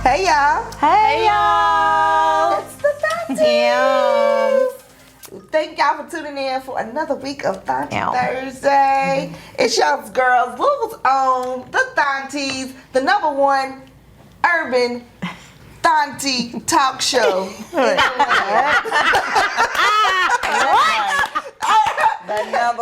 Hey y'all. Hey y'all. It's the Thaunties. Thank y'all for tuning in for another week of Thauntie Thursday. It's y'all's girls, Louisville's own, the Thaunties, the #1 urban Thauntie talk show. What? The #1.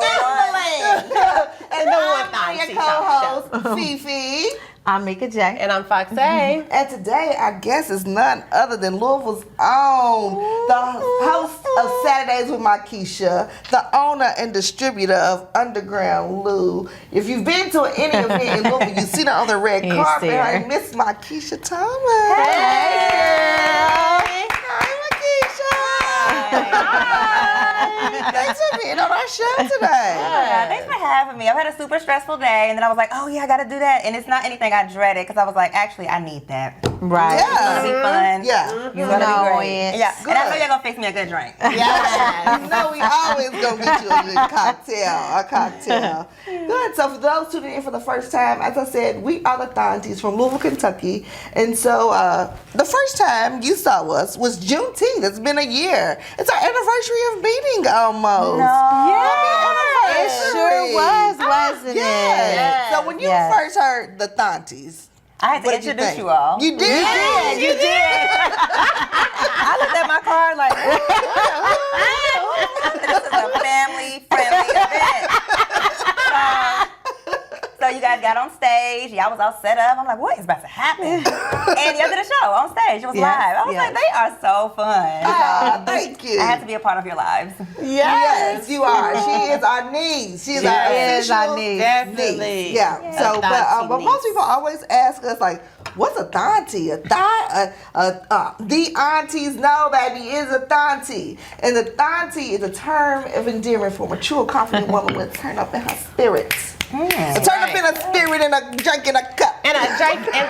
And I'm your co-host, Fifi. I'm Mikesha. And I'm Foxy. And today our guest is none other than Louisville's own, the host of Saturdays with Mikesha, the owner and distributor of Undergriund Lou. If you've been to any event in Louisville, you've seen her on the red carpet. Her name is Mikesha Thomas. Hey girl. Hi, Mikesha. Thanks for being on our show today. Yeah, thanks for having me. I've had a super stressful day, and then I was like, oh yeah, I gotta do that. And it's not anything I dreaded, because I was like, actually, I need that. Right. Yeah. It's gonna be fun. Yeah. It's gonna be great. It. Yeah, Good. and I know you're gonna fix me a good drink. Yeah. You know we always gonna get you a good cocktail. Good. So for those tuning in for the first time, as I said, we are the Thaunties from Louisville, Kentucky. And so the first time you saw us was Juneteenth. It's been a year. It's our anniversary of meeting almost. It sure was, wasn't it? So when you first heard the Thaunties, I had to what did you introduce think? you all. You did? You did. I looked at my card like, this is a family-friendly event. So you guys got on stage. Y'all was all set up. I'm like, what is about to happen? And y'all did a show on stage. It was live. I was like, they are so fun. Thank you. I had to be a part of your lives. Yes, you are. She is our niece. She's our official niece. Definitely. niece. Yeah. So, but most people always ask us like, "What's a Thauntie? The aunties know, baby, is a Thauntie, and the Thauntie is a term of endearment for a mature, confident woman with a turn up in her spirits. A turn up in her spirit and a drink in a cup. And I drank and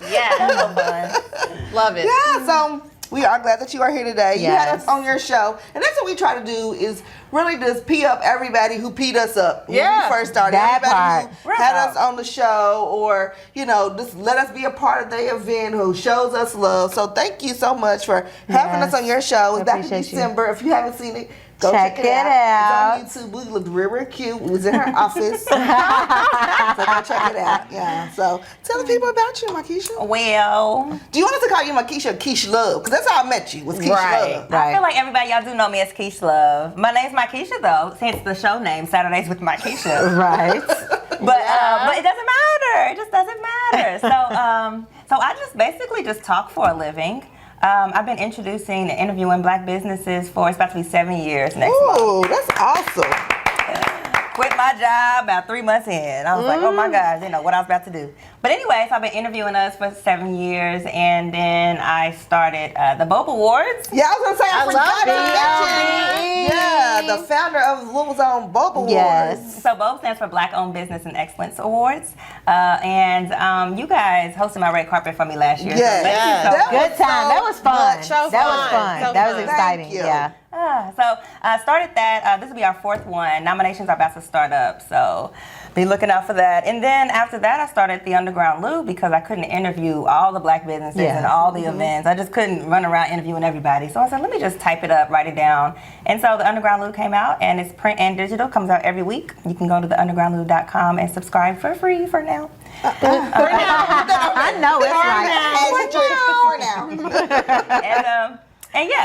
Yeah, that was fun. love it. Yeah, so we are glad that you are here today. You had us on your show, and that's what we try to do is really just pee up everybody who peed us up when we first started. That Everybody part. who had us on the show, or just let us be a part of the event, who shows us love. So thank you so much for having us on your show. It's back in Appreciate you. December. If you haven't seen it, go Check check it out. It's on YouTube. We looked real cute. We was in her office. So go check it out. Yeah. So tell the people about you, Mikesha. Well, Do you want us to call you Mikesha or Keish Love? Because that's how I met you, was Keish Love. I feel like everybody, y'all do know me as Keish Love. My name's Mikesha, though, hence the show name, Saturdays with Mikesha. Right. But it doesn't matter. It just doesn't matter. So I just basically just talk for a living. I've been introducing and interviewing black businesses for, it's about to be 7 years next month. Ooh, that's awesome. Quit my job about 3 months in. I was like, oh my God, what I was about to do. But anyway, so I've been interviewing us for 7 years, and then I started the Bob Awards. Yeah, I was gonna say I forgot to B.O.B.. mention. Yeah, the founder of Louisville's own Bob Awards. Yes. So BOAB stands for Black Owned Business and Excellence Awards. And you guys hosted my red carpet for me last year. Yes. So thank you so That much. Good time. That was fun. So That was fun. fun. So That was fun. exciting. Thank you. Yeah. So I started that. This will be our 4th one. Nominations are about to start up, so be looking out for that. And then after that, I started the Undergriund Lou because I couldn't interview all the black businesses and all the events. I just couldn't run around interviewing everybody. So I said, let me just type it up, write it down. And so the Undergriund Lou came out, and it's print and digital. Comes out every week. You can go to theundergroundlou.com and subscribe for free for now. I know it's right.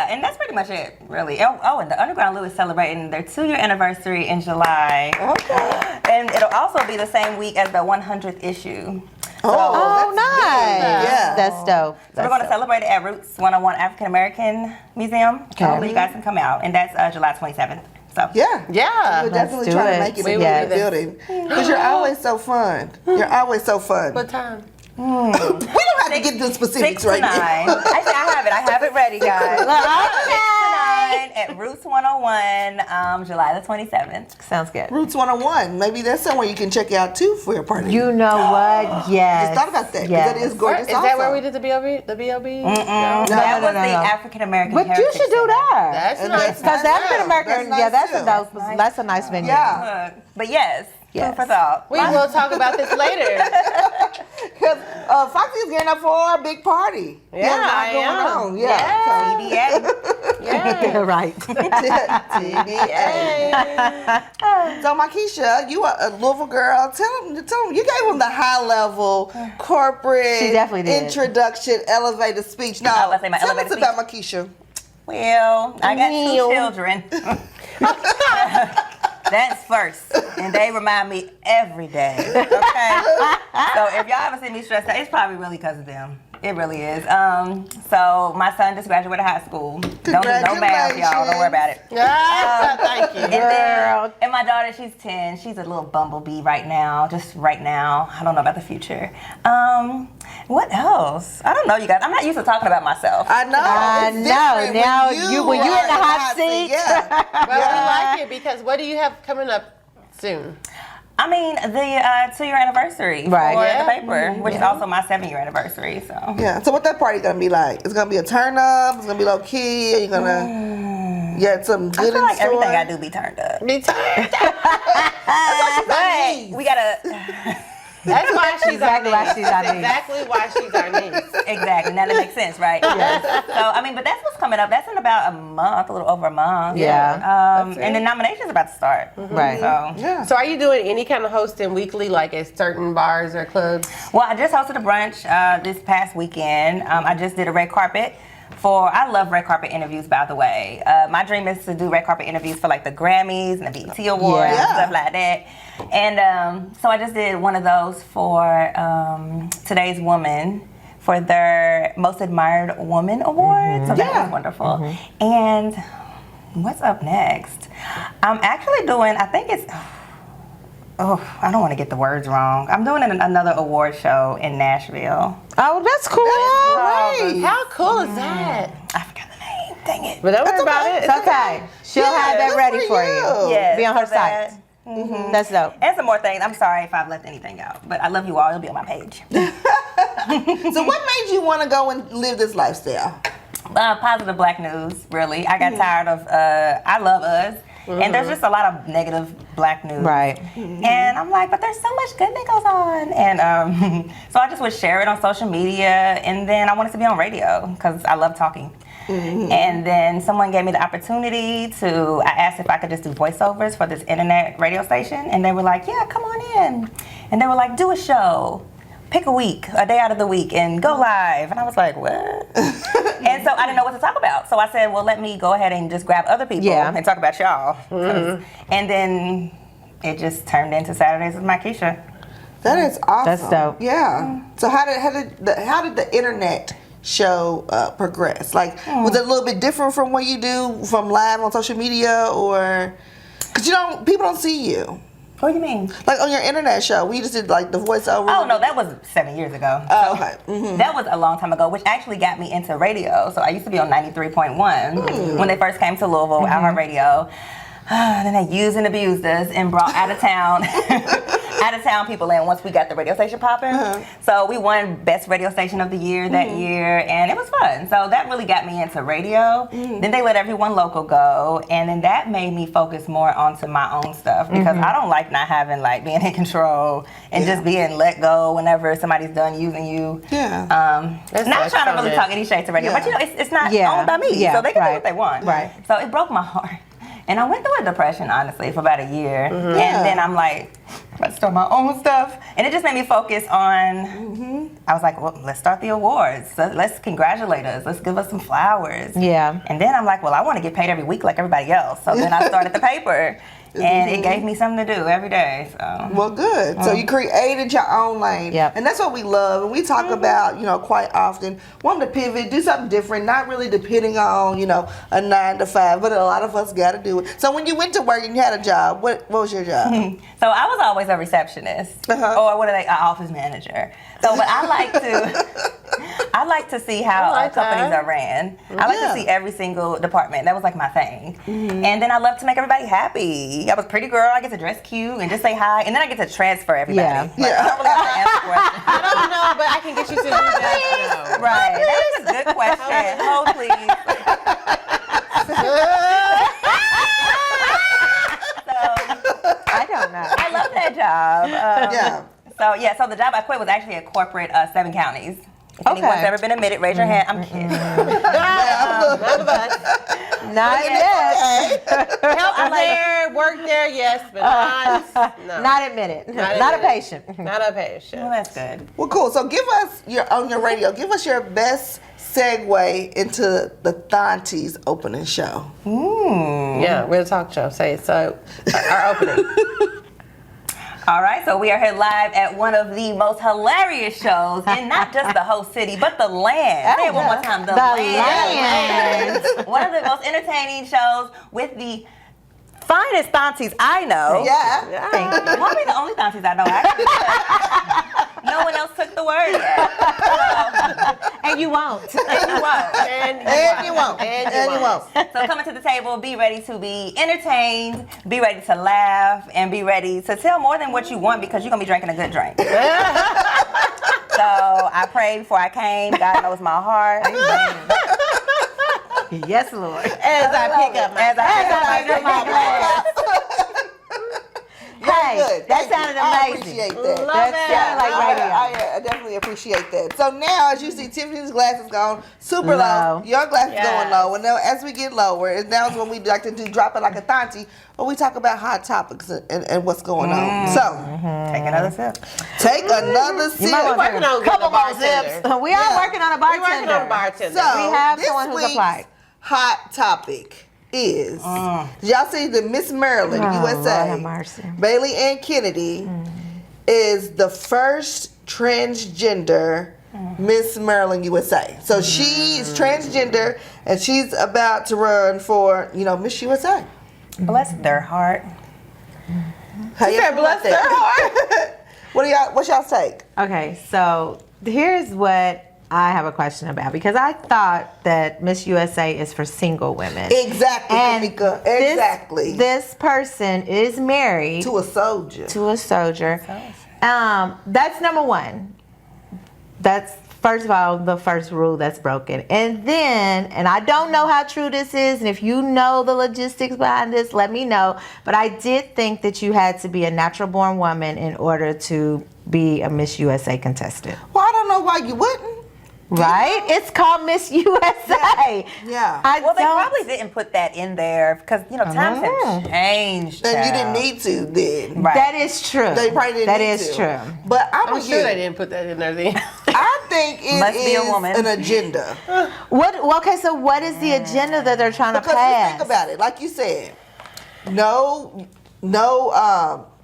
And that's pretty much it, really. Oh, and the Underground Lou is celebrating their 2-year anniversary in July. Okay. And it'll also be the same week as the 100th issue. Oh, nice. Yeah. That's dope. So we're going to celebrate it at Roots 101 African American Museum. Okay. Hopefully you guys can come out. And that's July 27th. So Yeah. Yeah. We're definitely do trying it. to make it We in will the do that. building. Because you're always so fun. You're always so fun. What time? We don't have to get into specifics 6 to 9. right now. Actually, I have it ready, guys. 6 to 9 at Roots 101, July the 27th. Sounds good. Roots 101. Maybe that's somewhere you can check out too for your party. You know what? Yes. Just thought about that. 'Cause Yes. that is gorgeous. Is that where we did the B.O.B.? The B.O.B.? That was the African American But you Heritage should do Center. that. That's And nice. Because the African American, That's nice that's too. a nice venue. Yeah. But yes, Food for thought. We will talk about this later. Because Foxy is getting up for a big party. Yeah, I going am. on. Yeah. Yeah. Right. TBA. So, Mikesha, you are a Louisville girl. Tell them, you gave them the high level corporate She definitely did. introduction, elevator speech. No, I was saying my tell elevator us about Mikesha. Well, I got 2 children. That's first, and they remind me every day. Okay, so if y'all ever see me stressed out, it's probably really because of them. It really is. So my son just graduated high school. Don't do no math, y'all. Don't worry about it. Thank you. And my daughter, she's 10. She's a little bumblebee right now. Just right now. I don't know about the future. What else? I don't know, you guys. I'm not used to talking about myself. I know. It's different Now when when you're in the hot seat. Yeah. Well, we like it because what do you have coming up soon? I mean, the 2-year anniversary for the paper, which is also my 7-year anniversary. So Yeah. So what that party gonna be like? It's gonna be a turn up. It's gonna be low key. Are you gonna get some good I feel in like store? everything I do be turned up. Me too. But we gotta. That's why she's Exactly our why niece. she's our That's niece. exactly why she's our niece. Exactly. Now that makes sense, right? Yes. So I mean, but that's what's coming up. That's in about a month, a little over a month. Yeah. And the nomination's about to start. Right. So. Yeah. So are you doing any kind of hosting weekly, like at certain bars or clubs? Well, I just hosted a brunch this past weekend. I just did a red carpet. I love red carpet interviews, by the way. My dream is to do red carpet interviews for like the Grammys and the BET Awards and stuff like that. And so I just did one of those for Today's Woman for their Most Admired Woman Award. So that was wonderful. And what's up next? I'm actually doing, I think it's, I don't want to get the words wrong. I'm doing another award show in Nashville. Oh, that's cool. Right. How cool is that? I forgot the name. Dang it. But don't worry about it. It's okay. She'll have that good ready for for you. you. Yeah, Be on her so that- site. That's dope. And some more things. I'm sorry if I've left anything out, but I love you all. It'll be on my page. So what made you want to go and live this lifestyle? Positive black news, really. I got tired of, I love us. And there's just a lot of negative black news. Right. And I'm like, but there's so much good that goes on. And so I just would share it on social media. And then I wanted to be on radio because I love talking. And then someone gave me the opportunity I asked if I could just do voiceovers for this internet radio station. And they were like, yeah, come on in. And they were like, do a show. Pick a day out of the week, and go live. And I was like, what? And so I didn't know what to talk about. So I said, well, let me go ahead and just grab other people and talk about y'all. And then it just turned into Saturdays with Mikesha. That is awesome. That's dope. Yeah. So how did the internet show progress? Like, was it a little bit different from what you do from live on social media, or because people don't see you? What do you mean? Like on your internet show, we just did like the voiceover. Oh, no, that was 7 years ago. Oh, okay. That was a long time ago, which actually got me into radio. So I used to be on 93.1 when they first came to Louisville, iHeartRadio. Then they used and abused us and brought out of town people in once we got the radio station popping. So we won Best Radio Station of the Year that year, and it was fun. So that really got me into radio. Then they let everyone local go, and then that made me focus more onto my own stuff because I don't like not having being in control and just being let go whenever somebody's done using you. Yeah. Not trying to really talk any shade to radio, but it's not owned by me, so they can do what they want. Right. So it broke my heart. And I went through a depression, honestly, for about a year. And then I'm like, let's start my own stuff. And it just made me focus on, I was like, well, let's start the awards. Let's congratulate us. Let's give us some flowers. Yeah. And then I'm like, well, I want to get paid every week like everybody else. So then I started the paper. And it gave me something to do every day. So. Well, good. So you created your own lane. Yep. And that's what we love. And we talk about, quite often, wanting to pivot, do something different, not really depending on, a 9 to 5, but a lot of us got to do it. So when you went to work and you had a job, what was your job? So I was always a receptionist, or what are they, an office manager. So, but I like to see how companies are ran. I like to see every single department. That was like my thing. And then I love to make everybody happy. I was a pretty girl. I get to dress cute and just say hi, and then I get to transfer everybody. I don't really have to answer questions. I don't know, but I can get you to do that. Right. That is a good question. Hold, please. I don't know. I love that job. Yeah. So the job I quit was actually a corporate 7 counties. If anyone's ever been admitted, raise your hand. I'm kidding. None of us. Not yet. Help there, work there, yes, but not. Not admitted. Not a patient. Not a patient. Well, that's good. Well, cool. So give us on your radio. Give us your best segue into the Thaunties opening show. Yeah, we're the talk show. Say it. So, our opening. All right, so we are here live at one of the most hilarious shows in not just the whole city, but the land. Say it one more time. The land. One of the most entertaining shows with the finest Thaunties I know. Yeah. Probably the only Thaunties I know, actually. No one else took the word yet. And you won't. And you won't. And you won't. And you won't. So coming to the table, be ready to be entertained, be ready to laugh, and be ready to tell more than what you want because you're going to be drinking a good drink. So I prayed before I came. God knows my heart. Yes, Lord. As I pick up my glass. Hey, Good. that Thank sounded you. I amazing. appreciate that. That sounded like radio. I definitely appreciate that. So now, as you see, Tiffany's glass is gone super low. Low. Your glass is Yes. going low. And now, as we get lower, and now is when we like to do drop it like a Thauntie, where we talk about hot topics and what's going on. So, Take another sip. take another sip. We're working on Couple a more bartender. zips. We are working on a We're working bartender. on a bartender. So, We have this someone who's week's applied. hot topic is, did y'all see the Miss Maryland, Oh, Lord USA, have mercy. Bailey Ann Kennedy is the first transgender Miss Maryland, USA. So she's transgender and she's about to run for, Miss USA. Bless their heart. How you feel about bless their that? What's y'all's take? Okay, so here's what I have a question about because I thought that Miss USA is for single women. Exactly, Tamika. Exactly. This person is married To a soldier. to a soldier. That's number one. That's first of all the first rule that's broken. And then, and I don't know how true this is, and if you know the logistics behind this, let me know. But I did think that you had to be a natural born woman in order to be a Miss USA contestant. Well, I don't know why you wouldn't. Right? It's called Miss USA. Yeah. Well, they probably didn't put that in there because, times have changed. And you child. didn't need to then. Right. That is true. They probably didn't That need is to. true. But I'm sure they didn't put that in there then. I think it Must be a is woman. an agenda. Okay, so what is the agenda that they're trying to Because pass? you think about it, like you said,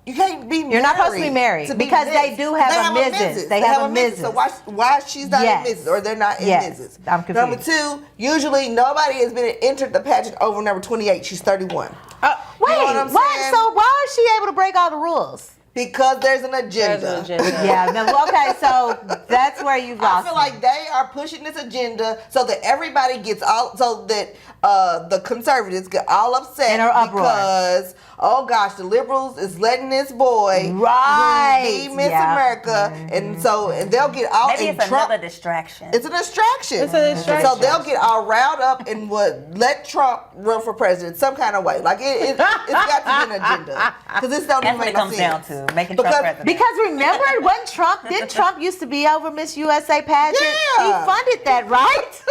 you can't be married. You're not supposed to be married to be because Miss. they do have a Mrs. They have a Mrs. So why she's not Yes. in Mrs. or they're not in Yes. Mrs. I'm confused. Number two, usually nobody has been entered the pageant over number 28. She's 31. Wait, You know what I'm why? saying? So why is she able to break all the rules? Because there's an agenda. There's an agenda. Yeah. Okay, so that's where you've I lost. feel me. like they are pushing this agenda so that everybody gets all, so that the conservatives get all upset And are uproar. because, oh gosh, the liberals is letting this boy Right. be Miss Yeah. America, and they'll get all. Maybe and it's Trump, another distraction. It's a distraction. It's a distraction. So they'll get all riled up and let Trump run for president some kind of way. Like it's got to be an agenda because this don't That's even what make it no comes down sense. to, making Trump Because- president. Because remember, didn't Trump used to be over Miss USA pageant? Yeah. He funded that, right?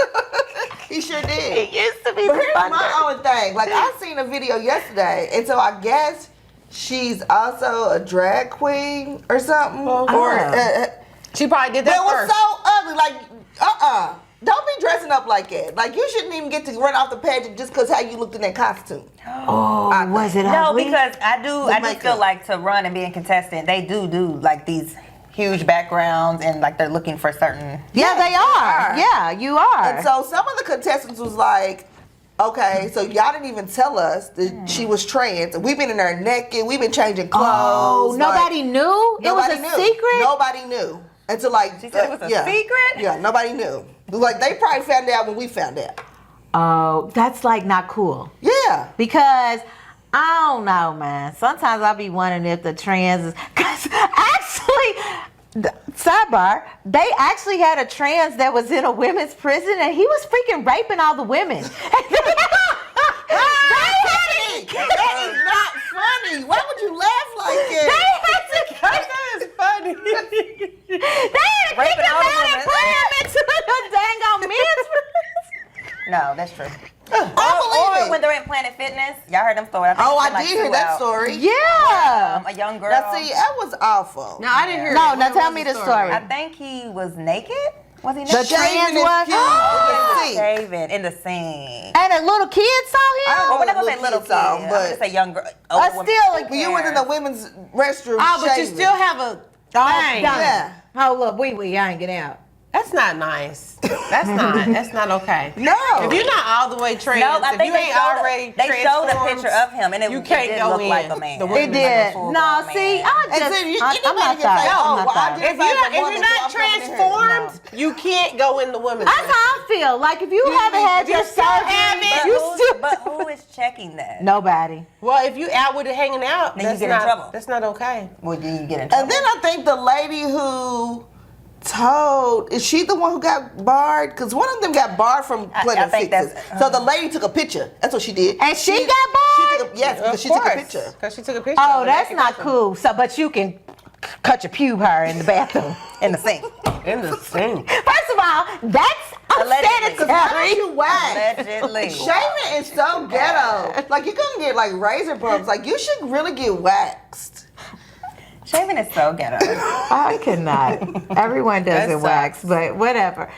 He sure did. He used to be But the here's funder. my own thing. Like I seen a video yesterday, and so I guess she's also a drag queen or something. She probably did But that it was first. so ugly. Like, don't be dressing up like that. Like you shouldn't even get to run off the pageant just because how you looked in that costume. Oh, was it No, ugly? because I do makeup. feel like to run and be a contestant, they do like these huge backgrounds and like they're looking for certain. Yeah, they are. are. Yeah, you are. And so some of the contestants was like, okay, so y'all didn't even tell us that she was trans. We've been in there naked. We've been changing clothes. Oh, nobody knew? It was Nobody a knew. secret? Nobody knew. Until like She said it was a secret? Yeah, nobody knew. Like they probably found out when we found out. Oh, that's like not cool. Yeah. Because I don't know, man. Sometimes I'll be wondering if the trans is. Because actually, sidebar, they actually had a trans that was in a women's prison and he was freaking raping all the women. That is not funny. Why would you laugh like They that? had to That's true. I believe Or when they're in Planet Fitness. Y'all heard them stories. I did hear that story. Yeah. A young girl. Now, see, that was awful. No, I didn't hear No, it. now What tell was me the story. I think he was naked. Was he The naked? trans his one? pubes in the sink. Shaving in the scene. And a little kid saw him? I Well, we're not Little gonna say little kids kid. song, I'm but- gonna say young girl. Still, You was in the women's restroom Oh, but you shaving. still have a thing. Yeah. Hold up, wee, I ain't get out. That's not nice. That's not okay. No. If you're not all the way trans, No, I if think you ain't already they showed a transformed, picture of him, and it, you can't it did go look in. like a man. The It women did. full-grown No, man. see, And then I'm anybody not can say, sorry. oh, I'm well, not I sorry. just If you're not, like a woman, so I'm coming in transformed, you can't go in the women's. That's how I feel. Like if you haven't had your surgery, you still. But who is checking that? Nobody. Well, if you out with it hanging out, Then you that's get in not, trouble. That's not okay. Well, then you get in trouble. And then I think the lady who told, is she the one who got barred? Because one of them got barred from I Planet think Fitness. that's- So the lady took a picture. That's what she did. And she got She barred? took yes, because she took a picture. Because she took a picture. Oh, of it. that's not cool. So, but you can cut your pube hair in the bathroom. in the sink. In the sink. First of all, that's Allegedly. Why unsanitary. don't you wax? Allegedly. Shaving is so ghetto. Like you couldn't get like razor bumps. Like you should really get waxed. Shaving is so ghetto. I cannot. Everyone doesn't sucks. wax, but whatever.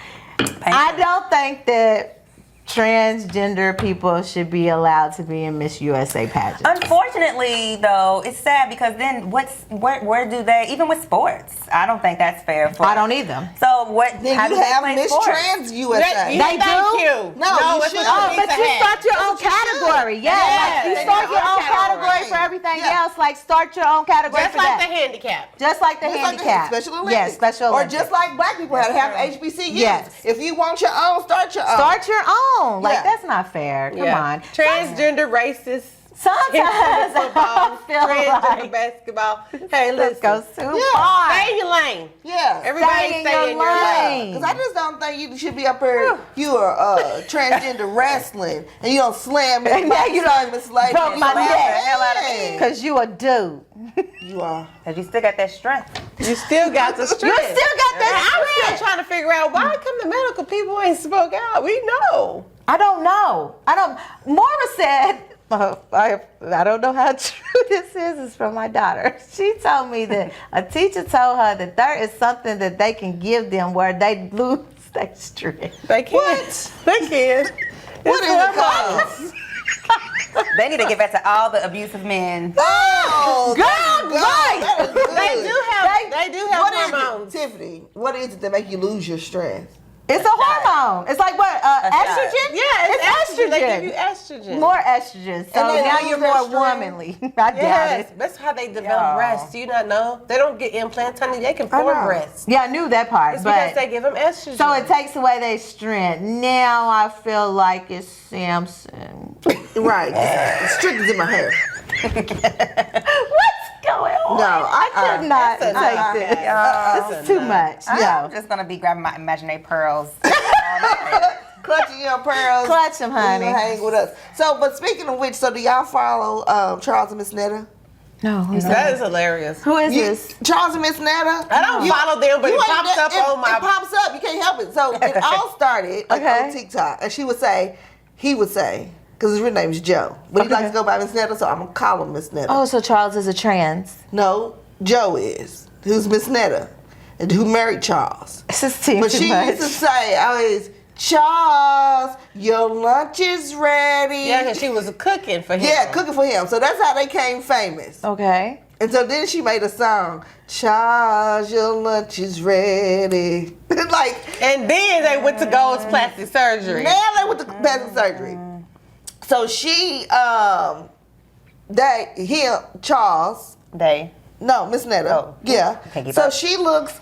I don't think that transgender people should be allowed to be in Miss USA pageant. Unfortunately, though, it's sad because then where do they, even with sports, I don't think that's fair for I don't either. So what, Then how you do they have play Miss sports? Trans USA. They Thank do? you. No, you it's should. what Oh, you but need to you have. start your own That's what you category. should. Yeah, like you Yeah, start your own category. category for everything Yeah. else. Like start your own category Just for like that. the handicap. Just like the Just like the handicap. Special Olympics. Yes, Special Or Olympics. just like black people had to have HBCUs. Yes. If you want your own, start your own. Start your own. Like Yeah. that's not fair. Come on. Transgender, racist. Sometimes football, I feel transgender like basketball. Hey, this listen. goes too Yeah. far. Stay in your lane. Yeah. Everybody Stay in stay your in your lane. lane. Because I just don't think you should be up here. You are transgender wrestling, and you don't slam it. And now you done Miss Lady. broke my Slam the neck. hell out of me. Cause you a dude. You are. Because you still got that strength. You still got the strength. You still got And that I'm strength. still trying to figure out why come the medical people ain't spoke out. We know. I don't know. Maura said, I don't know how true this is. It's from my daughter. She told me that a teacher told her that there is something that they can give them where they lose their strength. They can. What? They can. What is it called? They need to give that to all the abusive men. Oh, Girl, right. That is good. They do have What is hormones. it, Tiffany? What is it that make you lose your strength? It's a hormone. It's like what? shot. Estrogen? Yeah, it's estrogen. They give you estrogen. estrogen. More estrogen. So And they now lose you're their more strength? womanly. I doubt Yes, it. that's how they develop Yeah. breasts. Do you not know? They don't get implants, honey. They can I form know. breasts. Yeah, I knew that part. It's because But they give them estrogen. so it takes away their strength. Now I feel like it's Samson. Right. The strength is in my hair. What's going on? No, I could not That's take enough. this. That's This is too much. I'm No. just going to be grabbing my imaginary pearls. Clutching your pearls. Clutch 'em, honey. You hang with us. So, but speaking of which, so do y'all follow Charles and Miss Netta? No, who's That is hilarious. Who is this? Charles and Miss Netta? I don't follow them, but it ain't pops up on my. It pops up. You can't help it. So it all started like, Okay. on TikTok, and he would say, because his real name is Joe, but he likes to go by Miss Netta, so I'm gonna call him Miss Netta. Oh, so Charles is a trans. No, Joe is, who's Miss Netta, and who married Charles. This is too But she much. used to say always, Charles, your lunch is ready. Yeah, because she was cooking for him. Yeah, cooking for him. So that's how they came famous. Okay. And so then she made a song, Charles, your lunch is ready. Like, And then they went to Gold's plastic surgery. now they went to plastic surgery. So she, Charles, no, Miss Netta. Oh, Yeah. piggyback. So she looks,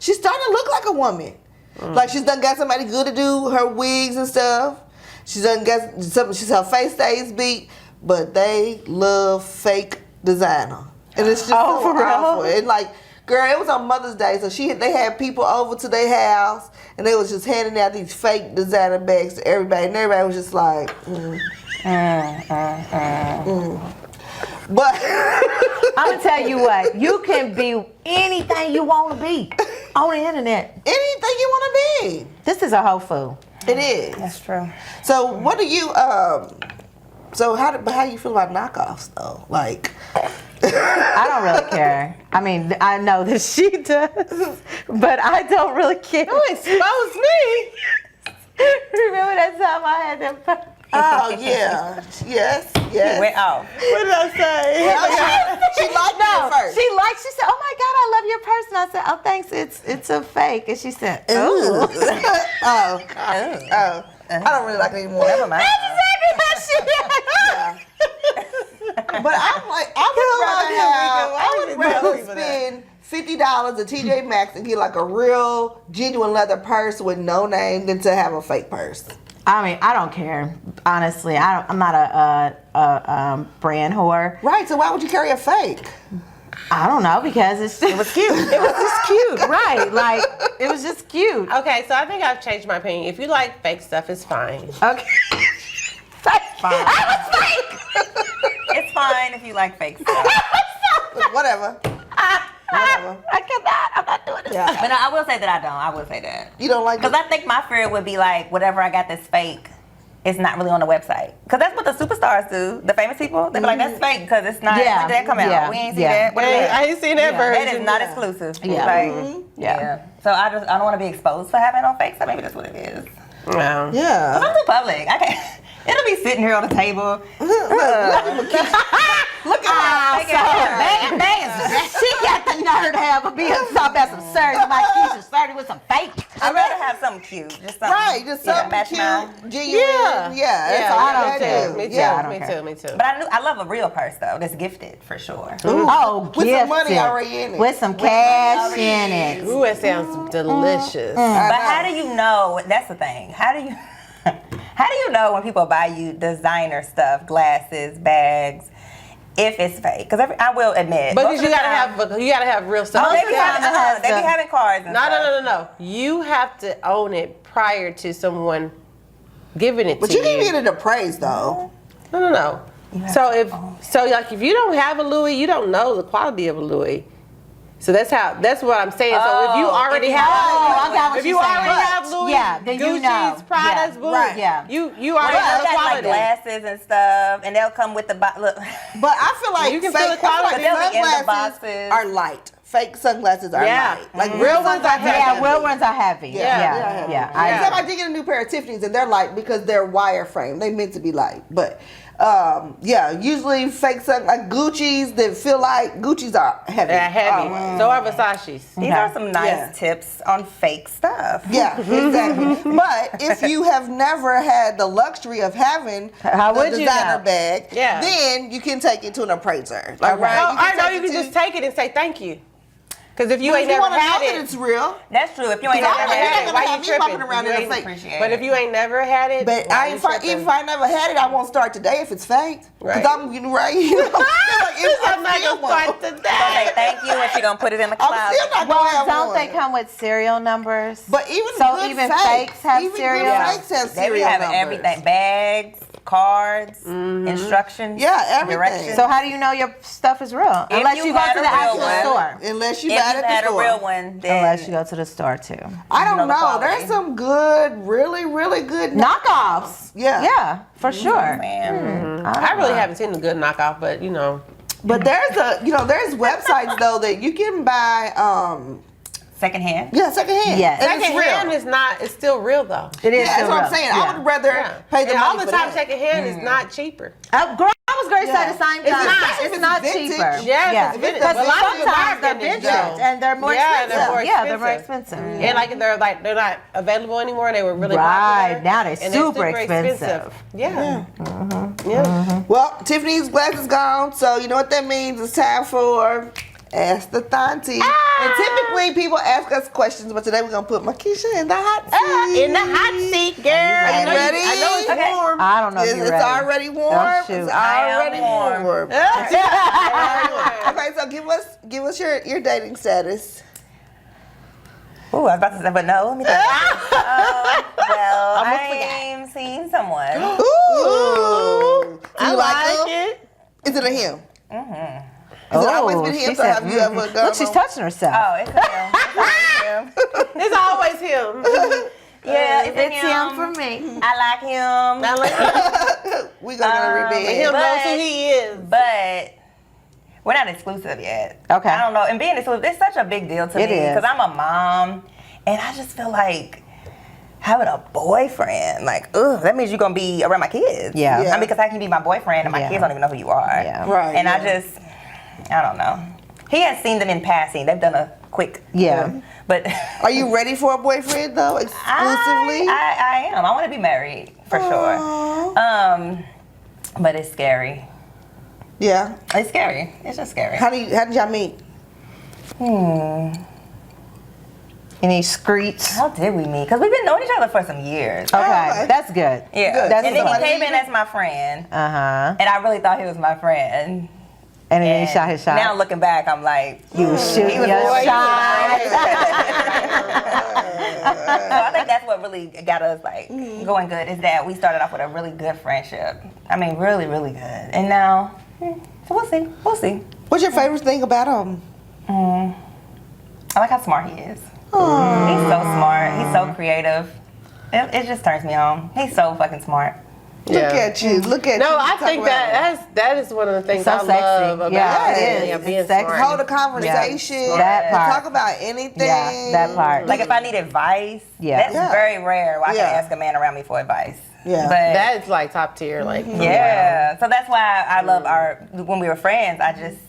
she's starting to look like a woman. Like she's done got somebody good to do her wigs and stuff. She's done got some, her face stays beat, but they love fake designer. And it's just so for real? awful. And like, girl, it was on Mother's Day, so they had people over to their house and they was just handing out these fake designer bags to everybody, and everybody was just like, But I'm gonna tell you what. You can be anything you want to be on the internet. anything you want to be. This is a whole fool. It is. That's true. So what do you so how do you feel about knockoffs though? Like I don't really care. I mean, I know that she does, but I don't really care. Don't expose me. Remember that time I had them? oh yeah. Yes. Went off. What did I say? She liked it at first. She said, "Oh my God, I love your purse." And I said, "Oh, thanks. It's a fake." And she said, "Oh, oh. I don't really like it anymore. Never mind. Yeah. But I'm like, I would rather spend $50 at TJ Maxx and get like a real genuine leather purse with no name than to have a fake purse. I mean, I don't care. Honestly, I'm not a brand whore. Right. So why would you carry a fake? I don't know, because it was cute. It was just cute, right? Like, it was just cute. Okay, so I think I've changed my opinion. If you like fake stuff, it's fine. Okay. Fine. I was fake. It's fine if you like fake stuff. Whatever. I cannot. I'm not doing this. Yeah. But no, I will say that I don't. I will say that. You don't like Because I think my fear would be like, whatever I got that's fake, it's not really on the website. Because that's what the superstars do. The famous people, they be like, that's fake because it's not. Yeah. When did that come out? Yeah. We ain't see Yeah. that. What is that? I ain't seen that version. That is not exclusive. Yeah. Like, Yeah. So I don't want to be exposed for having on fake stuff. Maybe that's what it is. Wow. Yeah. I'm too public. I can't. It'll be sitting here on the table. Look at her. She got the nerve to have a being talking about some serious Mikesha started with some fake. I'd rather have something cute. Just something. Right. Just something match mine. cute, genuine. Yeah. That's all I don't I care. do. Me too. Yeah. I don't care. Me too. But I love a real purse though. That's gifted for sure. Oh, With some money gifted. already in it. With some cash in it. Ooh, it sounds delicious. But how do you know? That's the thing. How do you know when people buy you designer stuff, glasses, bags, if it's fake? Because I will admit, But most you of the gotta time- have real stuff. Oh, they be time it has they be the- having cards. And stuff. No. You have to own it prior to someone giving it But to you can get it appraised though. No. So if you don't have a Louis, you don't know the quality of a Louis. So that's what I'm saying. So if you already have, I got what if you're you saying. already have Louis, Yeah, then you Gucci's, know. Prada's, Yeah, boom, right. Yeah. you Well, already know I the got like quality. glasses and stuff, and they'll come with the look. But I feel like You can feel the quality. They'll be in the sunglasses boxes. are light. Fake sunglasses are Yeah. light. Like Real ones are sunglasses heavy. Yeah, real ones are heavy. Yeah. Yeah. Except I did get a new pair of Tiffany's and they're light because they're wireframe. They meant to be light. But usually fake like Gucci's that feel like Gucci's are heavy. They're heavy. Always. So are Versace's. These are some nice Yeah. tips on fake stuff. Yeah, exactly. But if you have never had the luxury of having How the would you designer know? bag, Yeah. then you can take it to an appraiser. Like, Okay. No, I know take you it can to- just take it and say thank you. Because if you But ain't if you never want to know had that it, it's real. That's true. If you ain't Because never I'm not had gonna it, why have you me walking tripping? around You in a ain't fake. appreciate but it. if you ain't never had it, But why you if tripping? I never had it, I won't start today if it's fake. Right. Because I'm getting right. You know, I'm not still gonna start won't. today. say thank you, and she gonna put it in the I'm cloud. still not gonna Well, have don't one. they come with serial numbers? But even So good even fakes have even serial? Good fakes have They be serial having numbers. everything: bags, cards, instructions. Yeah, everything. Directions. So how do you know your stuff is real? If Unless you you go had to a the real actual one. store. Unless you if buy it you at the had a store. real one, then Unless you go to the store too. I don't know the know. quality. There's some good, really good Knockoffs. Yeah. Yeah, for sure. man. I really haven't seen a good knockoff, but you know. But there's there's websites though that you can buy Secondhand. secondhand. Yes. And it's Secondhand real. is not. It's still real though. It is. Yeah, that's still what real. I'm saying. Yeah. I would rather pay the and money all the for time, that. secondhand is not cheaper. Girl, I was going to say Yeah. the same It's time. not. It's It's not vintage. cheaper. Yes, it's vintage. Because But a lot of people sometimes buy they're vintage, vintage though. and they're more Yeah, expensive. they're more Yeah, they're more expensive. expensive. And like they're not available anymore. They were really Right, popular. now they're and super expensive. Yeah. Yeah. Well, Tiffany's glass is gone, so you know what that means. It's time for Ask the Thaunties. And typically people ask us questions, but today we're going to put Mikesha in the hot seat. In the hot seat, girl. Are you ready? I know it's Okay. warm. I don't know if It's, you're it's ready. already warm. Oh, shoot. It's I am already warm. warm. Okay, so give us your dating status. Ooh, I was about to say, but no. Let me think. Well, I'm seeing someone. Ooh. Do I you like him? it. Is it a him? Mm-hmm. Has it always been she him? So said, have you ever gone Look, she's on- touching herself. Oh, it's him. It's him. It's always him. Yeah, It's him for me. I like him. I like him. We gonna And revenge. him knows who he is. But we're not exclusive yet. Okay. I don't know. And being exclusive, it's such a big deal to It me is. because I'm a mom, and I just feel like having a boyfriend, like, ugh, that means you're gonna be around my kids. Yeah. Yeah. I mean, because I can be my boyfriend, and my Yeah. kids don't even know who you are. Yeah. Right, And yeah. I don't know. He has seen them in passing. They've done a quick. Yeah. But Are you ready for a boyfriend though? Exclusively? I am. I want to be married for sure. But it's scary. Yeah. It's scary. It's just scary. How did y'all meet? Any screets? How did we meet? Because we've been knowing each other for some years. Okay, okay. that's good. Yeah. Good. That's And then good. he came in as my friend, Uh-huh. and I really thought he was my friend. And then And he shot his shot. Now looking back, I'm like, you was shooting he was your boy, he was shot. So I think that's what really got us like going good is that we started off with a really good friendship. I mean, really, really good. And now, so we'll see. We'll see. What's your favorite thing about him? I like how smart he is. He's so smart. He's so creative. It just turns me on. He's so fucking smart. Look at you. Look at you. No, I Talk think about that is one of the things So I sexy. love about Yeah, it is. yeah, being It's sexy. smart. hold a conversation. Yeah. That part. Talk about anything. Yeah, that part. Like if I need advice, Yeah. that's Yeah. very rare where I Yeah. can ask a man around me for advice. Yeah. But That is like top tier, like yeah. So that's why I love when we were friends,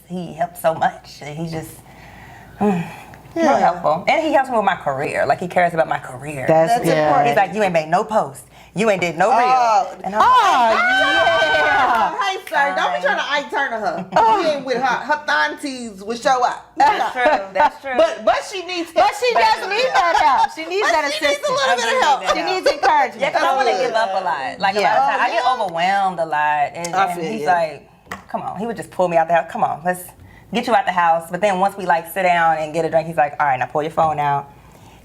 he helped so much. He's just real helpful. And he helps me with my career. Like he cares about my career. That's That's good. important. He's like, you ain't made no post. You ain't did no reel. Oh. And I'm like, yeah. Hey, sir, don't be trying to Ike Turner her. She ain't with her. Her Thaunties will show up. that's true. That's true. But she needs help. But she does need that help. She needs that She needs assistance. a little bit of help. She needs encouragement. yeah, because I want to give up a lot. Like a lot of times, I get overwhelmed a lot. And I feel he's you. like, come on. He would just pull me out the house. Come on, let's get you out the house. But then once we like sit down and get a drink, he's like, all right, now pull your phone out.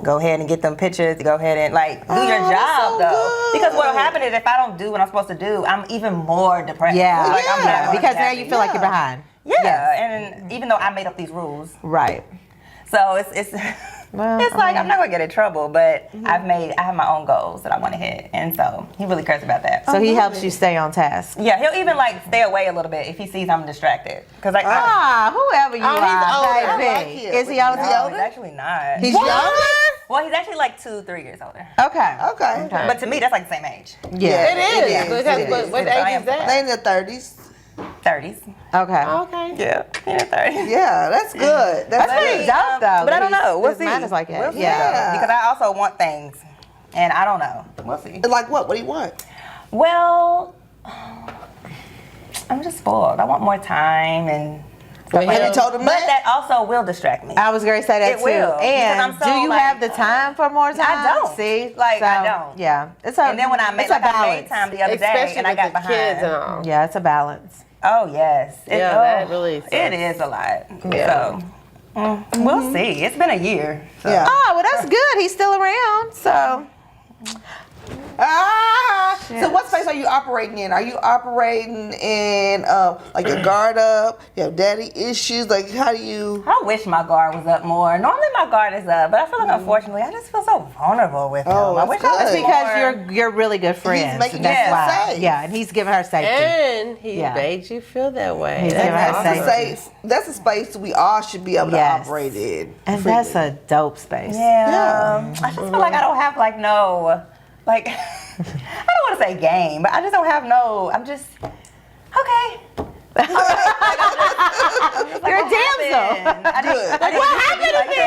Go ahead and get them pictures. Go ahead and like do your Oh, that's job so though. good. Because what'll happen is if I don't do what I'm supposed to do, I'm even more depressed. Yeah, Like, I'm Yeah. not because now happy. you feel like you're behind. Yeah, Yes. and even though I made up these rules, Right. so it's Well, it's like I'm not gonna get in trouble, but I have my own goals that I want to hit, and so he really cares about that. So he helps you stay on task. Yeah, he'll even like stay away a little bit if he sees I'm distracted, because like Whoever you Oh, he's are, older. baby. I like him. Is he older? no, he's actually not. He's younger? Well, he's actually like 2-3 years older. Okay. Okay. But to me, that's like the same age. Yeah. It is. It is. Because It what, is. what It is. I age am is that? They in their 30s. 30s. Okay. Okay. Yeah, in their 30s. Yeah, that's good. That's That's pretty good. dope, though. But I don't know. We'll His see. mind is like that. We'll see, Yeah. though, because I also want things, and I don't know. We'll see. Like what? What do you want? Well, I'm just spoiled. I want more time and. Well, Have you told him But that? that also will distract me. I was going to say that It too. will, because And I'm so, do you like- have the time for more time? I don't. See, Like, I don't. Yeah, it's a. And then when I made, it's a like, I balance. made time the other day, Especially and I with got the behind. kids and all. Yeah, it's a balance. Oh yes. Yeah, that really sucks. It is a lot. Yeah. So we'll see. It's been a year. So. Yeah. Oh, well, that's good. He's still around. So So what space are you operating in? Are you operating in like your guard up? You have daddy issues? Like how do you? I wish my guard was up more. Normally my guard is up, but I feel like unfortunately I just feel so vulnerable with him. Oh, I that's wish I good. was it's because you're really good friends. making and that's you why. safe. Yeah, and he's giving her safety. And he Yeah. made you feel that way. He's That's giving her awesome. That's a safety. safe. That's a space we all should be able to Yes. operate in. And freely. that's a dope space. Yeah. I just feel like I don't have like no like I don't want to say game, but I just don't have no. I'm just okay. I'm just like, You're a what damsel. happened? I didn't- Good. What happened to me?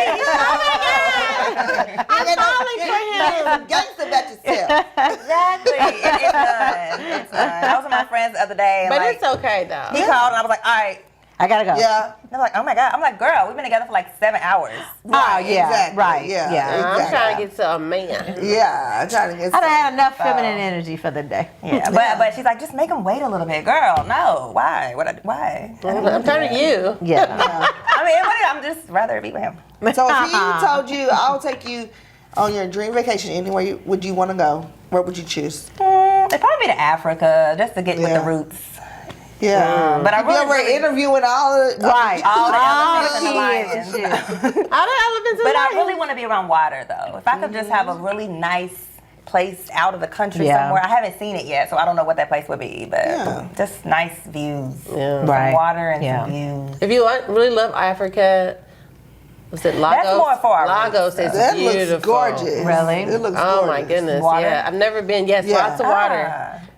I'm falling for him. Gangster about yourself. Exactly. It's done. It's done. I was with my friends the other day, and But like, it's okay though. he called, and I was like, all right. I gotta go. Yeah. They're like, oh my God. I'm like, girl, we've been together for like 7 hours. Oh yeah. Exactly. Right. Yeah. Yeah. I'm Exactly. trying to get to a man. Yeah. I'm trying to get. I done had enough feminine energy for the day. Yeah, but she's like, just make him wait a little bit, girl. No, why? Why? I'm turning to you. Yeah. I mean, I'm just rather be with him. So if he told you, I'll take you on your dream vacation anywhere would you want to go? Where would you choose? It'd probably be to Africa, just to get with Yeah. the roots. Yeah. But I You ever really, interviewing all the Right. all the All elephants and the the lions. kids and shit. All the elephants But I in really want to be around water, though. If I could just have a really nice place out of the country Yeah. somewhere. I haven't seen it yet, so I don't know what that place would be, but just nice views. Yeah. Some water and Yeah. some views. If you really love Africa, was it Lagos? That's more for our Lagos is That beautiful. looks gorgeous. Really? It looks Oh gorgeous. my goodness! Water? Yeah, I've never been. Yes, Yeah. lots of water.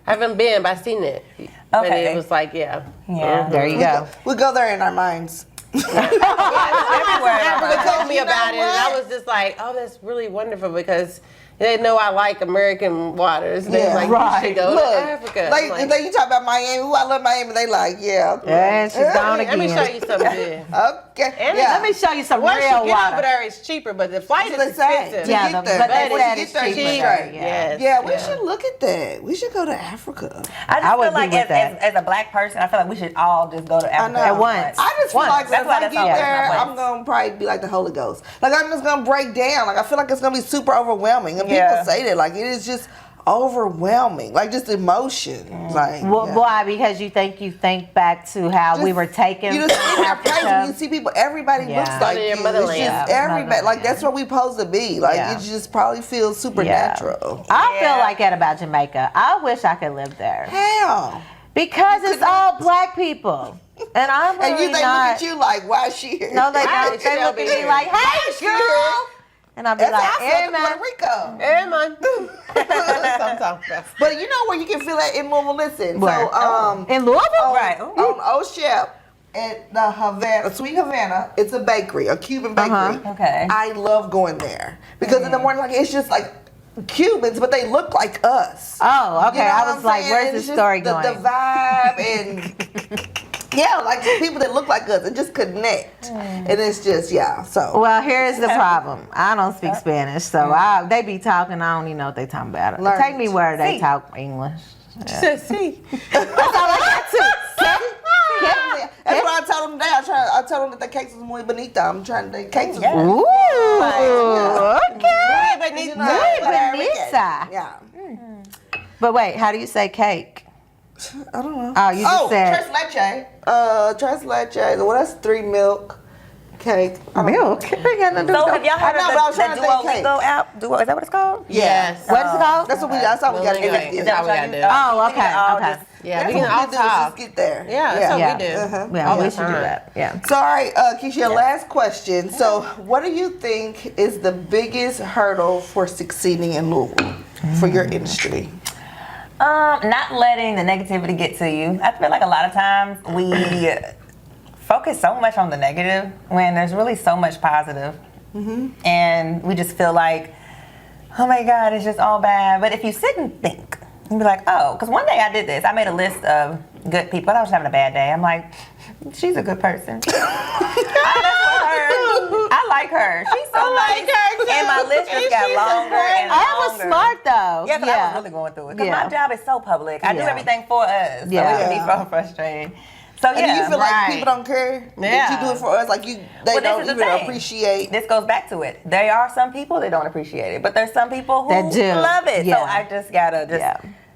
I haven't been, but I've seen it. But Okay. it was like, yeah. There you go. We go there in our minds. Everywhere. Africa told me You know about it, and I what? was just like, oh, that's really wonderful because they know I like American waters. And Yeah. they're like, you should go Look, to Africa. like, I'm then you talk about Miami. Ooh, I love Miami. They like, yeah. And she's gone let me again. show you something good. Okay. And yeah. Let me show you some Once you real get water. over there, it's cheaper, but the flight That's is what they say. expensive. Yeah, get but there. they But said once you it's get there, cheaper it's there. straight. Yes. Yeah, we should look at that. We should go to Africa. I just I would feel like be with that. as a black person, I feel like we should all just go to Africa know. At once. I just feel Once. like That's if why I that's get always there, my place. I'm gonna probably be like the Holy Ghost. Like I'm just gonna break down. Like I feel like it's gonna be super overwhelming. And Yeah. people say that like it is just overwhelming. Like just emotion. Like Well, yeah. why? Because you think back to how we Just- were taken You just from see that place when Africa. you see people. Everybody Yeah. looks like Go to you. your It's motherland. just Yeah, everybody. motherland. Like that's what we supposed to be. Like Yeah. it just probably feels supernatural. I Yeah. feel like that about Jamaica. I wish I could live there How? because it's all black people, and I'm really And you they not. look at you like, why is she here? No, they Why don't. is They she look over at me here? like, "Hey, girl," and I'll be That's like, how I "Hey, felt in man." Puerto Rico. Hey, man. That's what I'm talking about. But you know where you can feel that in Louisville. Listen, Where? so In Louisville, Right. on Old Shep at the Havana, Sweet Havana, it's a bakery, a Cuban bakery. Okay. I love going there because in the morning, like it's just like Cubans, but they look like us. Oh, okay. You know I what was I'm like, saying? "Where's And the it's just story the going?" vibe and yeah, like just people that look like us and just connect, and it's just so. Well, here's the problem. I don't speak Spanish, so they be talking. I don't even know what they talking about. Learn Take me it. where they See. talk English. She said, see. That's all I got to. That's what I told them today. I told them that the cakes was muy bonita. I'm trying to the cakes was Yeah. Ooh, okay. But You know, Muy Puerto Rican. bonita. Yeah. But wait, how do you say cake? I don't know. Oh, you just said tres leche. Tres leche. Well, that's 3 milk cake. milk. So have y'all heard I know, but I was of the trying to think Duolingo app? Is that what it's called? Yes. What's it called? That's what we. That's how we got to Well, get anyway, it. that's how we gotta do it. Oh, We can okay, all okay. just- Yeah, That's we can what all we do is just talk. get there. Yeah, that's what Yeah. we do. Yeah, All we the should do time. that. Yeah. So, all right, Keisha, last question. So, what do you think is the biggest hurdle for succeeding in Louisville for your industry? Not letting the negativity get to you. I feel like a lot of times we focus so much on the negative when there's really so much positive. And we just feel like, oh my God, it's just all bad. But if you sit and think, you'd be like, oh, because one day I did this. I made a list of good people. I was having a bad day. I'm like, she's a good person. I like her. She's so nice. her, too. And my list just got She's a longer and I was longer. smart though. Yeah, because I was really going through it. Because Yeah. my job is so public. I do Yeah. everything for us. So Yeah. it can be so frustrating. So And yeah, do you feel right. like people don't care that Yeah. you do it for us? Like they Well, this don't is the even thing. appreciate. This goes back to it. There are some people that don't appreciate it, but there's some people who That do. love it. Yeah. So I just gotta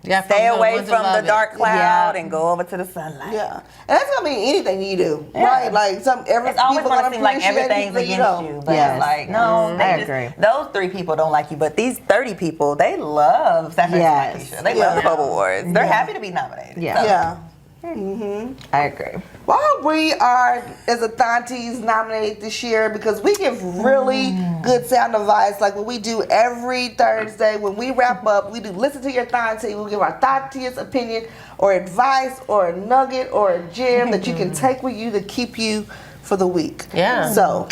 Yeah. stay away from the dark cloud Yeah. and go over to the sunlight. Yeah, and that's gonna mean anything you do, Yeah. right? Like It's always people gonna gonna seem like appreciate everything's people you against don't. you, but Yes. it's like no, I they agree. those 3 people don't like you, but these 30 people they love Saturday Night Yes. Mikesha. They love the Bubble Awards. They're happy to be nominated. Yeah. So, Yeah. I agree. Well, we are, as a Thaunties, nominated this year because we give really good sound advice. Like what we do every Thursday when we wrap up, we do listen to your Thauntie. We'll give our Thaunties opinion or advice or a nugget or a gem that you can take with you to keep you for the week. Yeah. So,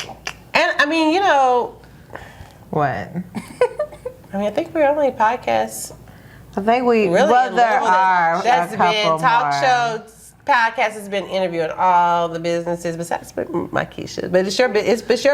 And I mean, you know, What? I mean, I think we're only podcasts. I think we Really, well, there Louisville are that's a been couple talk more. shows. Podcast has been interviewing all the businesses besides Mikesha, but it's your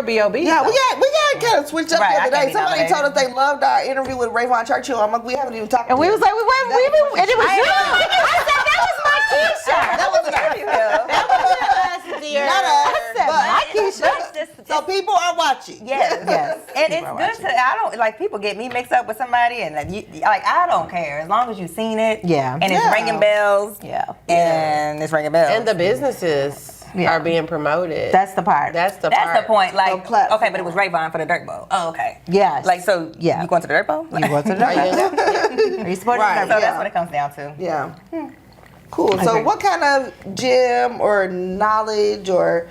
B.O.B. yeah, we got kind of switched up Right, I the other can't day. be Somebody nominated. told us they loved our interview with Rayvon Churchill. I'm like, we haven't even talked And to we him. was like, and it was you. I said that was Mikesha. That wasn't Dear. Not us, I said but- Mikesha. So people are watching. Yes. Yes. And People it's are good to, I don't, like, people get me mixed up with somebody, and I don't care. As long as you've seen it. Yeah. And it's Yeah. ringing bells. Yeah. And it's ringing bells. And the businesses. are being promoted. That's the part. That's the point. Like, No platform. okay, but it was Rayvon for the Dirt Bowl. Oh, okay. Yes. Like, so Yeah. you going to the Dirt Bowl? You want to know? Are you supporting Right. the So Dirt that's Yeah. what it comes down to. Yeah. Cool. So agree. what kind of gem or knowledge or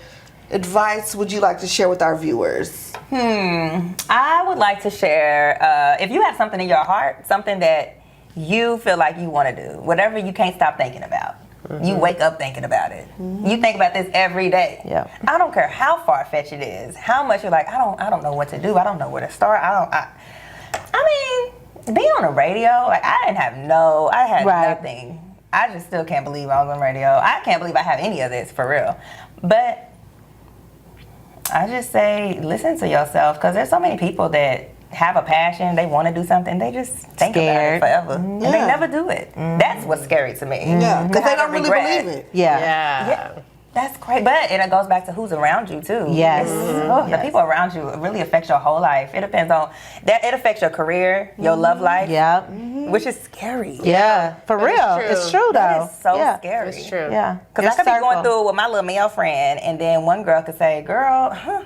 advice would you like to share with our viewers? I would like to share, if you have something in your heart, something that you feel like you want to do, whatever you can't stop thinking about. You wake up thinking about it. You think about this every day. Yeah. I don't care how far-fetched it is, how much you're like, I don't know what to do. I don't know where to start. I mean, being on the radio, like I had Right. nothing. I just still can't believe I was on radio. I can't believe I have any of this for real. But I just say, listen to yourself, because there's so many people that have a passion, they want to do something, they just think Scared. about it forever, and they Yeah. never do it. That's what's scary to me. Yeah, because they have don't a really regret. believe it. Yeah. Yeah, that's great. But it goes back to who's around you too. Yes. The Yes. people around you really affect your whole life. It depends on that. It affects your career, your love life. Yeah. Which is scary. Yeah. For But it's real. true. It's true though. That is so yeah. scary. It's true. Yeah. Because Your I could be going circle. through it with my little male friend, and then one girl could say, girl, huh?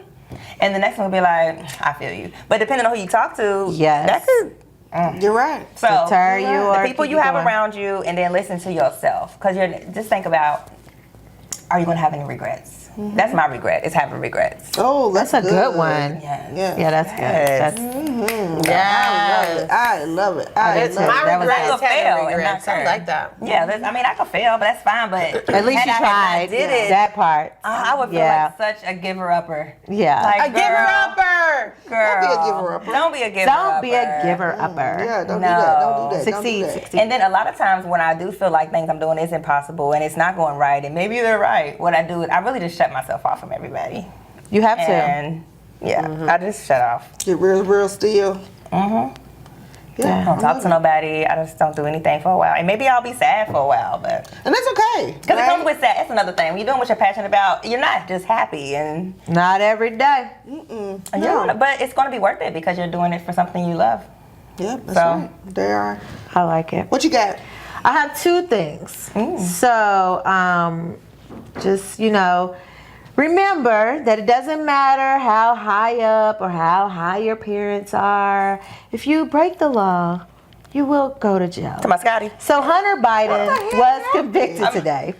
And the next one would be like, I feel you. But depending on who you talk to, Yes. that could. You're right. So, Deter you the or people keep you you have going. around you, and then listen to yourself. Because just think about, are you going to have any regrets? That's my regret, is having regrets. Oh, That's a good one. Yes. Yeah. Yeah, that's good. Yes. That's, I love it. I It's love my it. That was regret good. is having Fail and regrets. not I turn. like that. Yeah, I mean, I could fail, but that's fine. But at least had you I had tried. not did it, That part. I would feel Yeah. like such a giver-upper. Yeah. Like, A giver-upper. Girl, Don't be a giver-upper. Don't be a giver-upper. Don't be a giver-upper. Yeah, don't do No. that. Don't do that. Succeed, Don't do that. succeed. And then a lot of times when I do feel like things I'm doing is impossible and it's not going right, and maybe they're right, what I do is I really just shut myself off from everybody. You have to. And yeah, I just shut off. Get real still. I Yeah. don't talk to nobody. I just don't do anything for a while. And maybe I'll be sad for a while, but And that's okay. because it right? comes with sad. That's another thing. When you're doing what you're passionate about, you're not just happy and Not every day. but it's going to be worth it because you're doing it for something you love. Yep, that's So- right. They are. I like it. What you got? I have two things. So, just, remember that it doesn't matter how high up or how high your parents are. If you break the law, you will go to jail. To my Scotty. So Hunter Biden What the hell was happened? convicted today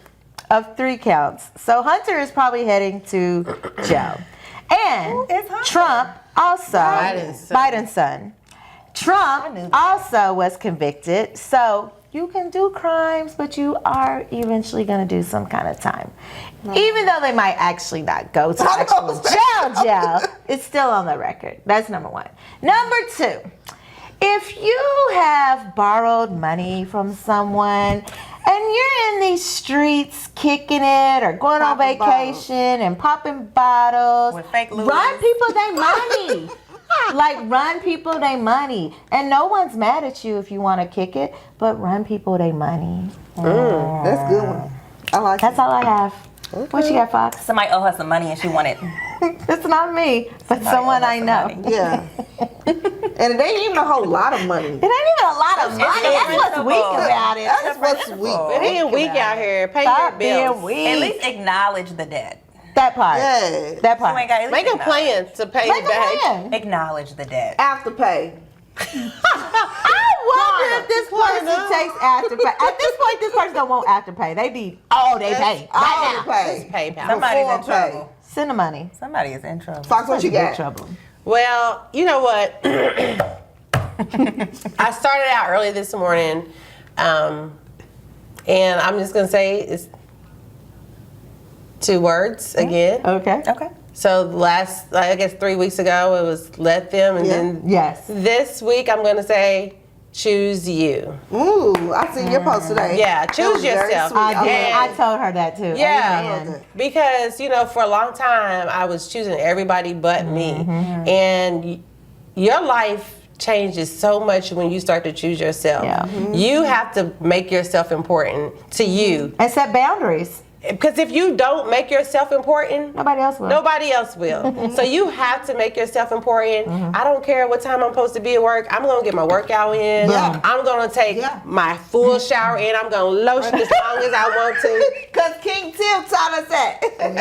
of 3 counts. So Hunter is probably heading to jail. And is Hunter? Trump also, Biden's son. Trump knew that. also was convicted. So you can do crimes, but you are eventually going to do some kind of time. Even though they might actually not go to actual jail, it's still on the record. That's number one. Number two, if you have borrowed money from someone and you're in these streets kicking it or going on Popping vacation and popping bottles, With fake Louis. run people their money. Like, run people their money. And no one's mad at you if you want to kick it, but run people their money. That's a good one. I like That's it. all I have. What you got, Fox? Somebody owe her some money and she wanted. It's not me, but someone owe us I some know. money. Yeah. And it ain't even a whole lot of money. It ain't even a lot of money. That's what's principle. weak about it. That's what's weak. Being weak out here. Pay your Stop being bills. weak. At least acknowledge the debt. That part. Yeah. That You part. ain't got at least Make a acknowledge. plan to pay Make a back. plan. Acknowledge the debt. Afterpay. I wonder if this person takes afterpay. At this point, this person don't want afterpay. They need all they pay All right the now. pay. PayPal. Somebody's in Before pay. trouble. Send the money. Somebody is in trouble. Fox, what you Big got? trouble. Well, you know what? I started out early this morning, and I'm just gonna say it's 2 words again. Okay. Okay. So the last, I guess 3 weeks ago, it was let them, and Yeah. then Yes. this week I'm gonna say choose you. Ooh, I seen your post today. Yeah, That choose was very yourself. sweet. I did. And- I told her that too. Yeah, Amen. because for a long time I was choosing everybody but me, and your life changes so much when you start to choose yourself. Yeah. You have to make yourself important to you, And set boundaries. because if you don't make yourself important, Nobody else will. nobody else will. So you have to make yourself important. I don't care what time I'm supposed to be at work. I'm going to get my workout in. Yeah. I'm going to take Yeah. my full shower in. I'm going to lotion as long as I want to. Because King Tim taught us that.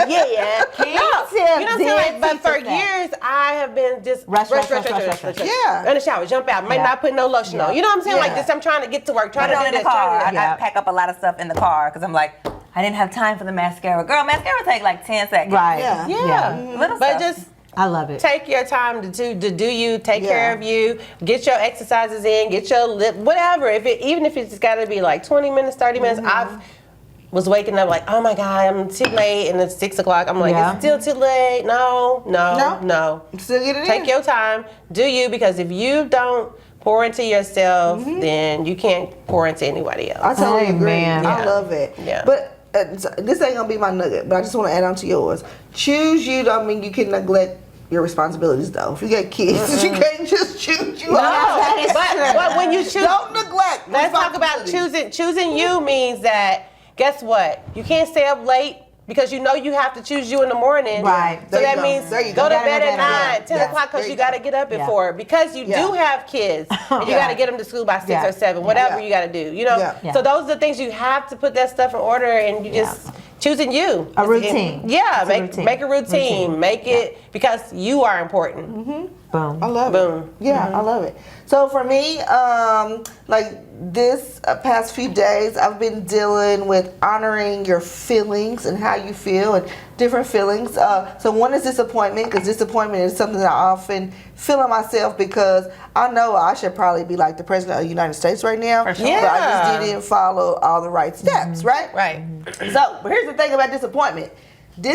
Yeah, King You know Tim what I'm saying? did But teach for us that. years, I have been just Rush. Yeah. In the shower, jump out. Might Yeah. not put no lotion on. You know what I'm saying? Like Yeah. this, I'm trying to get to work, trying I to do do in the this, car. trying to I pack up a lot of stuff in the car because I'm like, I didn't have time for the mascara. Girl, mascara take like 10 seconds. Right. Yeah. Yeah. Little But stuff. just I love it. take your time to do you, take Yeah. care of you, get your exercises in, get your lip, whatever. Even if it's got to be like 20 minutes, 30 minutes. I was waking up like, oh my God, I'm too late, and it's 6 o'clock. I'm like, Yeah. it's still too late. No. Still get it in. Take your time, do you, because if you don't pour into yourself, then you can't pour into anybody else. I totally agree. Amen. I Yeah. love it. Yeah. But so this ain't gonna be my nugget, but I just want to add on to yours. Choose you don't mean you can neglect your responsibilities though. If you got kids, you can't just choose you. that is but when you choose, Don't neglect. let's talk about responsibilities. choosing you means that, guess what? You can't stay up late because you know you have to choose you in the morning. Right. So There you that go. means There you go go. to Gotta bed go at to 9, bed. 10 Yeah. o'clock There because you you got to go. get up Yeah. before. Because you Yeah. do have kids and you Yeah. got to get them to school by 6 Yeah. or 7, whatever Yeah. you got to do. You know? Yeah. Yeah. So those are the things you have to put that stuff in order, and you just choosing you. A routine. Yeah, It's a routine. make a routine. Make it because you are important. Boom. I love Boom. it. Yeah, I love it. So for me, like this past few days, I've been dealing with honoring your feelings and how you feel and different feelings. So one is disappointment, because disappointment is something that I often feel in myself because I know I should probably be like the president of the United States right now. For sure. But I Yeah. just didn't follow all the right steps, right? Right. So, but here's the thing about disappointment.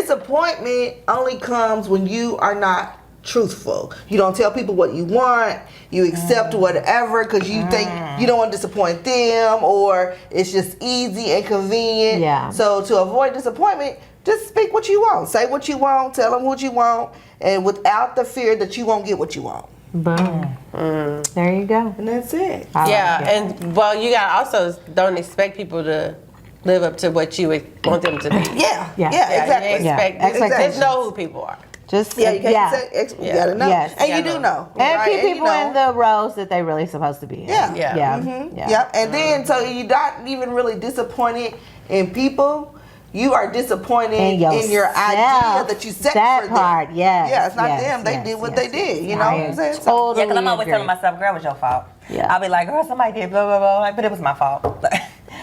Disappointment only comes when you are not truthful. You don't tell people what you want. You accept whatever because you think you don't want to disappoint them, or it's just easy and convenient. Yeah. So to avoid disappointment, just speak what you want. Say what you want. Tell them what you want, and without the fear that you won't get what you want. Boom. There you go. And that's it. I Yeah, like it. and well, you got also don't expect people to live up to what you want them to be. Yeah. Yeah. Yeah. Yeah, Exactly. you expect, Yeah, just expectations. know who people are. Just Yeah, you can't say you Yeah. gotta know. Yes. And you You do gotta know. and right? keep you people know. in the roles that they really supposed to be in. Yeah. Yeah. Yeah. Mm-hmm. Yeah. Yep. And then, so you're not even really disappointed in people. You are disappointed in your yourself. idea that you set That for them. part, yes, Yeah, it's not yes, them. They yes, did what yes, they did. You know I what I'm saying? So, totally Yeah, because I'm always agree. telling myself, girl, it was your fault. Yeah. I'll be like, girl, somebody did blah, blah, blah. Like, but it was my fault. because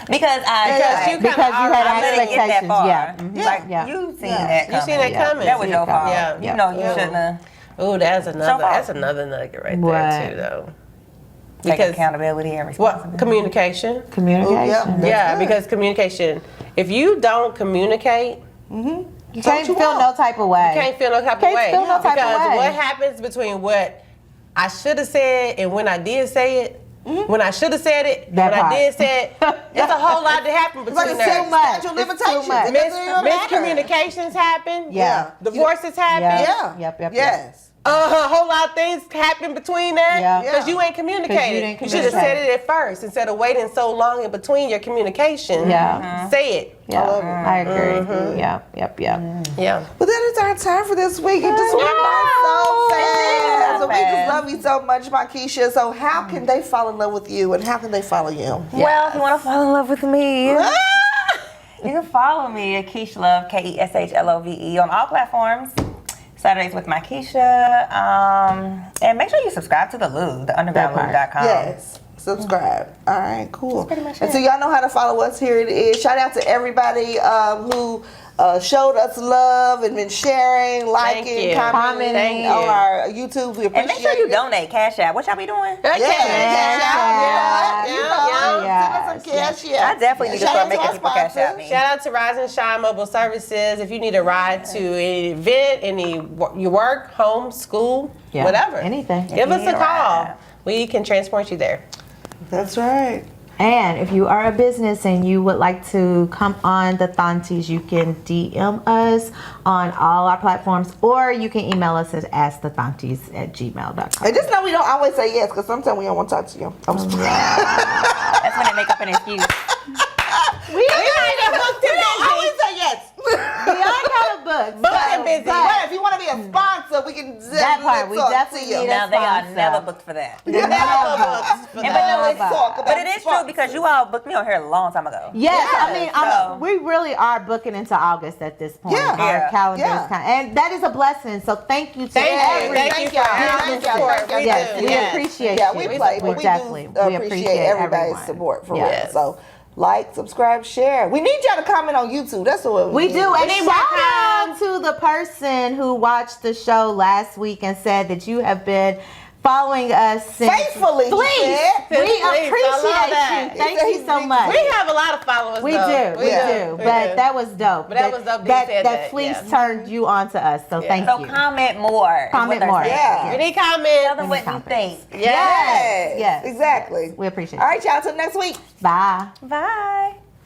Because you Because you had I let it get that expectations, far. yeah. Mhm. Like, Yeah. you seen Yeah. that You coming. seen that Yeah. coming. That was your fault. Yeah. You know you Yeah. shouldn't have Ooh, that's fault. another nugget right What? there too, though. taken Because accountability and what responsibility. communication? Communication. That's Yeah, good. because communication. If you don't communicate, You what can't you feel want. no type of way. you can't feel no type of Can't way. feel no type of because way. what happens between what I should have said and when I did say it, when I should have said it, That when part. I did say it, there's a whole lot that happened it's like between a there. statute much. of It's limitations. too much. It doesn't even matter. Miscommunications happen. Yeah. Divorces happen. Yeah. Yep. Yes. A whole lot of things happen between that Yeah. because you ain't communicated. didn't You should have communicate. said it at first instead of waiting so long in between your communication. Yeah. Say it. Yeah, love it. I agree. Yeah. Yeah. But that is our time for this week. It just went by so fast. So we just love you so much, Mikesha. So how can they fall in love with you, and how can they follow you? Well, if you want to fall in love with me, you can follow me at Keisha Love, KESHLOVE, on all platforms. Saturdays with Mikesha. And make sure you subscribe to the Lou, the undergroundlou.com. Yes. Subscribe. All right, cool. pretty much And it. so y'all know how to follow us. Here it is. Shout out to everybody who showed us love and been sharing, liking, you. commenting Thank on you. our YouTube. We appreciate And make sure you it. donate. Cash App. What y'all be doing? Yeah, Okay. yeah, Yeah, you know, yeah. send us some cash. Yeah. I definitely need to Shout start out to making our people cash sponsors. out me. Shout out to Rise and Shine Mobile Services. If you need a ride to any event, your work, home, school, Yeah. whatever, Anything. give us need a a call. ride. We can transport you there. That's right. And if you are a business and you would like to come on the Thaunties, you can DM us on all our platforms, or you can email us at askthethaunties@gmail.com. And just know we don't always say yes, because sometimes we don't want to talk to you. I'm just That's when they make up an excuse. We don't always say yes. Beyond got a book. Book and busy. But if you want to be a sponsor, we can That part, we talk definitely to you. need Now they are sponsor. never booked for that. Never booked. And Always talk about But it is true because you all booked me on here a long time ago. Yes, Yeah, I mean, so- we really are booking into August at this point. Yeah. Our Yeah. calendar Yeah. is and that is a blessing. So thank you to Thank you. every. Thank you for Thank y'all. support. Thank Yes, y'all. we Yes. appreciate Yeah, you. we play, but we definitely do appreciate everybody's everyone. support for Yes. real. So, like, subscribe, share. We need y'all to comment on YouTube. That's what We need. do. And need shout more out to the person who watched the show last week and said that you have been following us since. Faithfully, he Please. said. We Please, I love appreciate that. you. Thank you so We- much. We have a lot of followers. We though. do. We do. We But do. that was dope. But that was dope that you said that, Fleece yeah. turned you on to us. So thank So you. comment more. is what Comment they're more. saying. Yeah. We need Tell comments. them what you think. Yes. Yes. Exactly. We appreciate All it. right, y'all. Till next week. Bye. Bye.